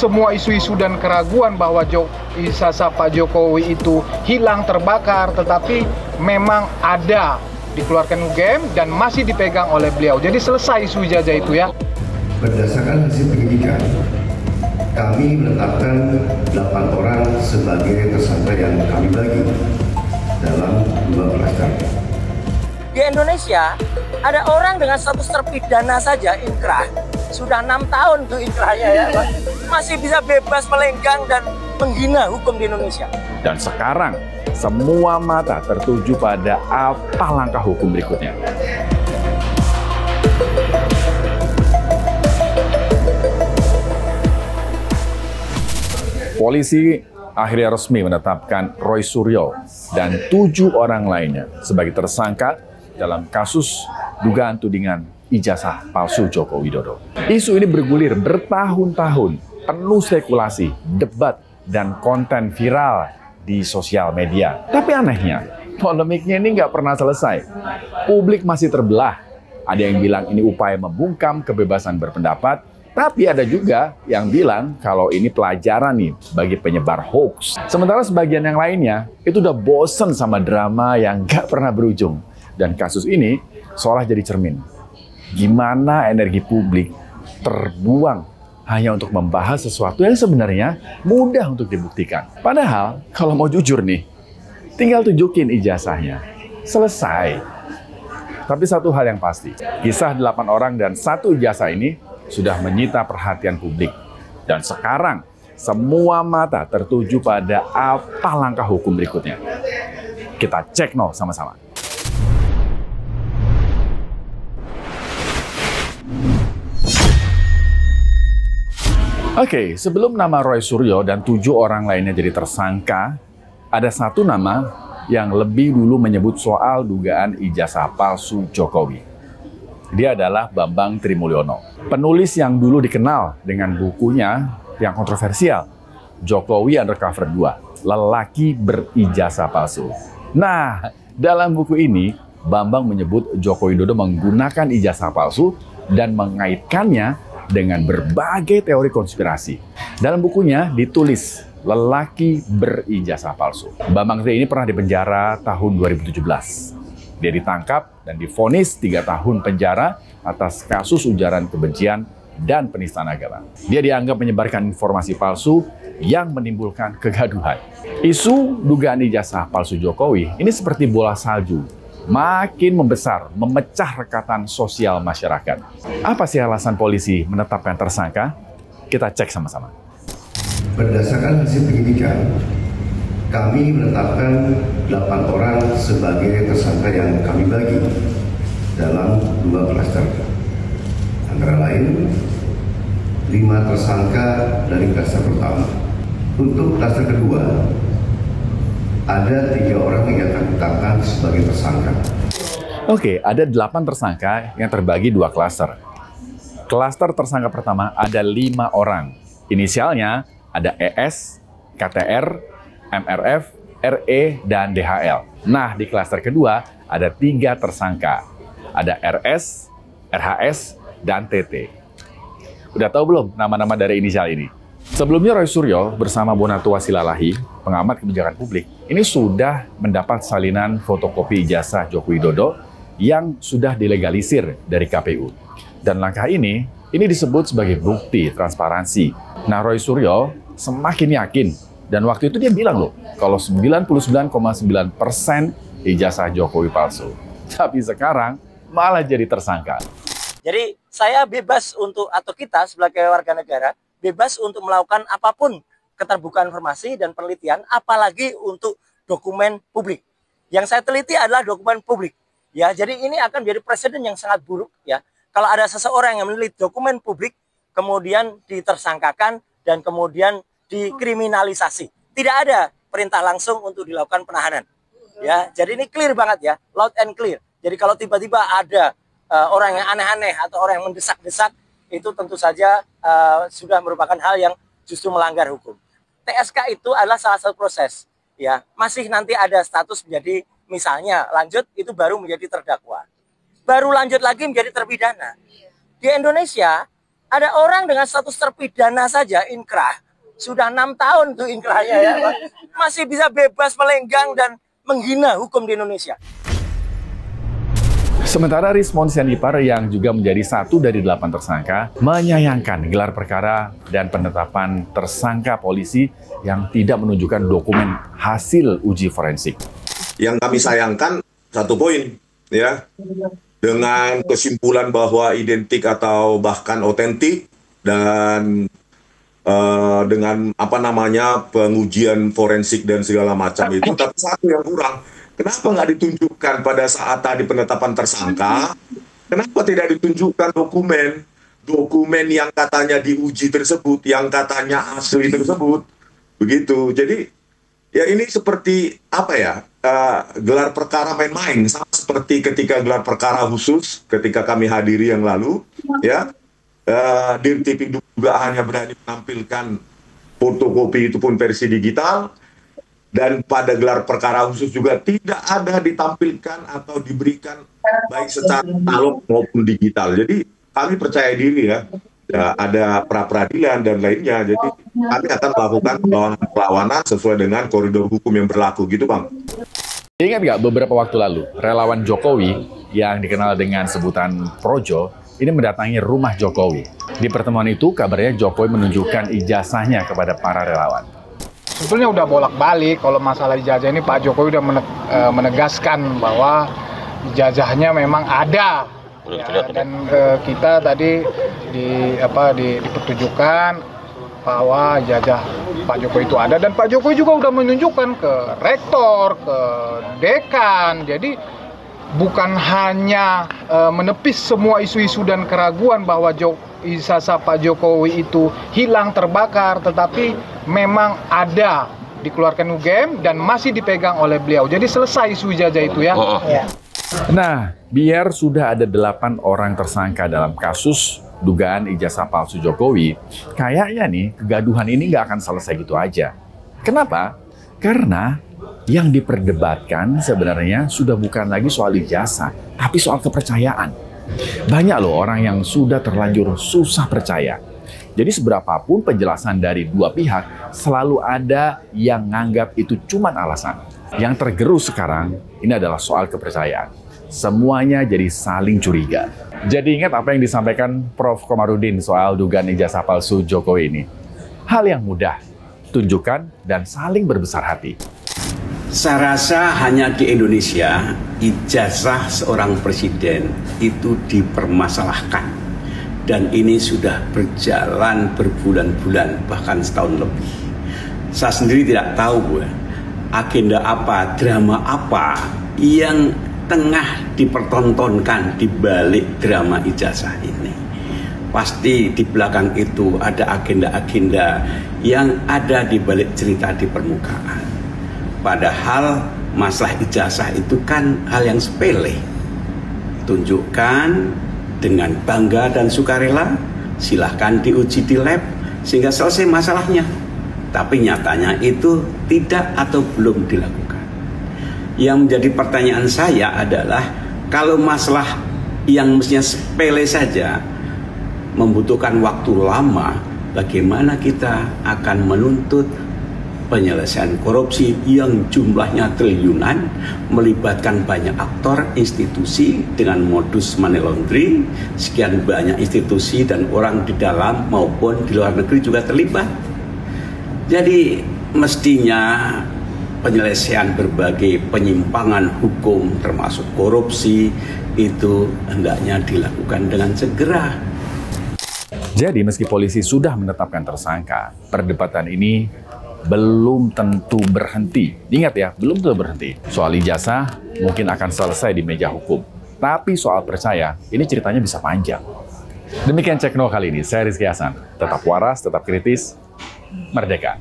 semua isu-isu dan keraguan bahwa ijazah Pak Jokowi itu hilang, terbakar, tetapi memang ada dikeluarkan UGM dan masih dipegang oleh beliau. Jadi selesai isu ijazah itu ya. Berdasarkan hasil penyidikan, kami menetapkan 8 orang sebagai tersangka yang kami bagi dalam 2 klaster. Di Indonesia, ada orang dengan status terpidana saja inkrah. Sudah 6 tahun tuh inkrahnya ya, Pak. Masih bisa bebas melenggang dan menghina hukum di Indonesia. Dan sekarang, semua mata tertuju pada apa langkah hukum berikutnya. Polisi akhirnya resmi menetapkan Roy Suryo dan 7 orang lainnya sebagai tersangka dalam kasus dugaan tudingan ijazah palsu Joko Widodo. Isu ini bergulir bertahun-tahun, penuh spekulasi, debat, dan konten viral di sosial media. Tapi anehnya, polemiknya ini nggak pernah selesai. Publik masih terbelah. Ada yang bilang ini upaya membungkam kebebasan berpendapat, tapi ada juga yang bilang kalau ini pelajaran nih bagi penyebar hoax. Sementara sebagian yang lainnya itu udah bosen sama drama yang nggak pernah berujung. Dan kasus ini seolah jadi cermin. Gimana energi publik terbuang hanya untuk membahas sesuatu yang sebenarnya mudah untuk dibuktikan. Padahal kalau mau jujur nih, tinggal tunjukin ijazahnya. Selesai. Tapi satu hal yang pasti, kisah 8 orang dan 1 ijazah ini sudah menyita perhatian publik. Dan sekarang semua mata tertuju pada apa langkah hukum berikutnya. Kita cek sama-sama. Oke, sebelum nama Roy Suryo dan 7 orang lainnya jadi tersangka, ada satu nama yang lebih dulu menyebut soal dugaan ijazah palsu Jokowi. Dia adalah Bambang Trimulyono, penulis yang dulu dikenal dengan bukunya yang kontroversial, Jokowi Undercover 2, Lelaki Berijazah Palsu. Nah, dalam buku ini, Bambang menyebut Joko Widodo menggunakan ijazah palsu dan mengaitkannya dengan berbagai teori konspirasi. Dalam bukunya ditulis Lelaki Berijazah Palsu. Bambang T ini pernah dipenjara tahun 2017. Dia ditangkap dan divonis 3 tahun penjara atas kasus ujaran kebencian dan penistaan agama. Dia dianggap menyebarkan informasi palsu yang menimbulkan kegaduhan. Isu dugaan ijazah palsu Jokowi ini seperti bola salju. Makin membesar, memecah rekatan sosial masyarakat. Apa sih alasan polisi menetapkan tersangka? Kita cek sama-sama. Berdasarkan hasil penyidikan, kami menetapkan 8 orang sebagai tersangka yang kami bagi dalam 2 klaster. Antara lain, 5 tersangka dari klaster pertama. Untuk klaster kedua, ada 3 orang yang kami tetapkan sebagai tersangka. Oke, ada 8 tersangka yang terbagi 2 klaster. Klaster tersangka pertama ada 5 orang. Inisialnya ada ES, KTR, MRF, RE, dan DHL. Nah, di klaster kedua ada 3 tersangka. Ada RS, RHS, dan TT. Udah tahu belum nama-nama dari inisial ini? Sebelumnya Roy Suryo bersama Bonatua Silalahi, pengamat kebijakan publik, ini sudah mendapat salinan fotokopi ijazah Joko Widodo yang sudah dilegalisir dari KPU. Dan langkah ini disebut sebagai bukti transparansi. Nah, Roy Suryo semakin yakin, dan waktu itu dia bilang loh, kalau 99,9% ijazah Jokowi palsu. Tapi sekarang malah jadi tersangka. Jadi saya bebas untuk, atau kita sebagai warga negara, bebas untuk melakukan apapun keterbukaan informasi dan penelitian, apalagi untuk dokumen publik. Yang saya teliti adalah dokumen publik. Ya, jadi ini akan menjadi presiden yang sangat buruk ya. Kalau ada seseorang yang meneliti dokumen publik, kemudian ditersangkakan dan kemudian dikriminalisasi. Tidak ada perintah langsung untuk dilakukan penahanan. Ya, jadi ini clear banget ya, loud and clear. Jadi kalau tiba-tiba ada orang yang aneh-aneh atau orang yang mendesak-desak, itu tentu saja sudah merupakan hal yang justru melanggar hukum. TSK itu adalah salah satu proses, ya. Masih nanti ada status menjadi, misalnya lanjut itu baru menjadi terdakwa, baru lanjut lagi menjadi terpidana. Di Indonesia Ada orang dengan status terpidana saja inkrah, sudah 6 tahun tuh inkrahnya ya, masih bisa bebas melenggang dan menghina hukum di Indonesia. Sementara Rismond Sianipar yang juga menjadi satu dari 8 tersangka menyayangkan gelar perkara dan penetapan tersangka polisi yang tidak menunjukkan dokumen hasil uji forensik. Yang kami sayangkan satu poin, ya, dengan kesimpulan bahwa identik atau bahkan otentik dan dengan pengujian forensik dan segala macam itu, tapi satu yang kurang. Kenapa nggak ditunjukkan pada saat tadi penetapan tersangka? Kenapa tidak ditunjukkan dokumen yang katanya diuji tersebut, yang katanya asli tersebut, begitu. Jadi ya ini seperti gelar perkara main-main, sama seperti ketika gelar perkara khusus ketika kami hadiri yang lalu, ya, Dirtipidum juga hanya berani menampilkan fotokopi itu pun versi digital, dan pada gelar perkara khusus juga tidak ada ditampilkan atau diberikan baik secara analog maupun digital. Jadi kami percaya diri ya ada pra-peradilan dan lainnya, jadi kami akan melakukan perlawanan sesuai dengan koridor hukum yang berlaku, gitu Bang. Ingat nggak beberapa waktu lalu, relawan Jokowi yang dikenal dengan sebutan Projo ini mendatangi rumah Jokowi. Di pertemuan itu kabarnya Jokowi menunjukkan ijazahnya kepada para relawan. Sebetulnya udah bolak-balik kalau masalah ijazah ini, Pak Jokowi udah menegaskan bahwa ijazahnya memang ada. Ya, dan kita tadi dipertunjukkan bahwa ijazah Pak Jokowi itu ada, dan Pak Jokowi juga udah menunjukkan ke rektor, ke dekan. Jadi bukan hanya menepis semua isu-isu dan keraguan bahwa ijazah Pak Jokowi itu hilang, terbakar, tetapi memang ada dikeluarkan UGM dan masih dipegang oleh beliau. Jadi selesai isu ijazah itu ya. Ya. Nah, biar sudah ada 8 orang tersangka dalam kasus dugaan ijazah palsu Jokowi, kayaknya nih kegaduhan ini nggak akan selesai gitu aja. Kenapa? Karena yang diperdebatkan sebenarnya sudah bukan lagi soal ijazah, tapi soal kepercayaan. Banyak loh orang yang sudah terlanjur susah percaya. Jadi seberapapun penjelasan dari dua pihak, selalu ada yang nganggap itu cuma alasan. Yang tergerus sekarang, ini adalah soal kepercayaan. Semuanya jadi saling curiga. Jadi ingat apa yang disampaikan Prof. Komarudin soal dugaan ijazah palsu Jokowi ini. Hal yang mudah, tunjukkan dan saling berbesar hati. Saya rasa hanya di Indonesia ijazah seorang presiden itu dipermasalahkan. Dan ini sudah berjalan berbulan-bulan, bahkan setahun lebih. Saya sendiri tidak tahu agenda apa, drama apa yang tengah dipertontonkan di balik drama ijazah ini. Pasti di belakang itu ada agenda-agenda yang ada di balik cerita di permukaan. Padahal masalah ijazah itu kan hal yang sepele. Tunjukkan dengan bangga dan sukarela, silahkan diuji di lab sehingga selesai masalahnya. Tapi nyatanya itu tidak atau belum dilakukan. Yang menjadi pertanyaan saya adalah, kalau masalah yang mestinya sepele saja membutuhkan waktu lama, bagaimana kita akan menuntut penyelesaian korupsi yang jumlahnya triliunan, melibatkan banyak aktor, institusi dengan modus money laundering, sekian banyak institusi dan orang di dalam maupun di luar negeri juga terlibat. Jadi mestinya penyelesaian berbagai penyimpangan hukum termasuk korupsi itu hendaknya dilakukan dengan segera. Jadi meski polisi sudah menetapkan tersangka, perdebatan ini belum tentu berhenti. Ingat ya, belum tentu berhenti. Soal ijazah mungkin akan selesai di meja hukum. Tapi soal percaya, ini ceritanya bisa panjang. Demikian Cek No kali ini. Saya Rizky Hasan. Tetap waras, tetap kritis, merdeka.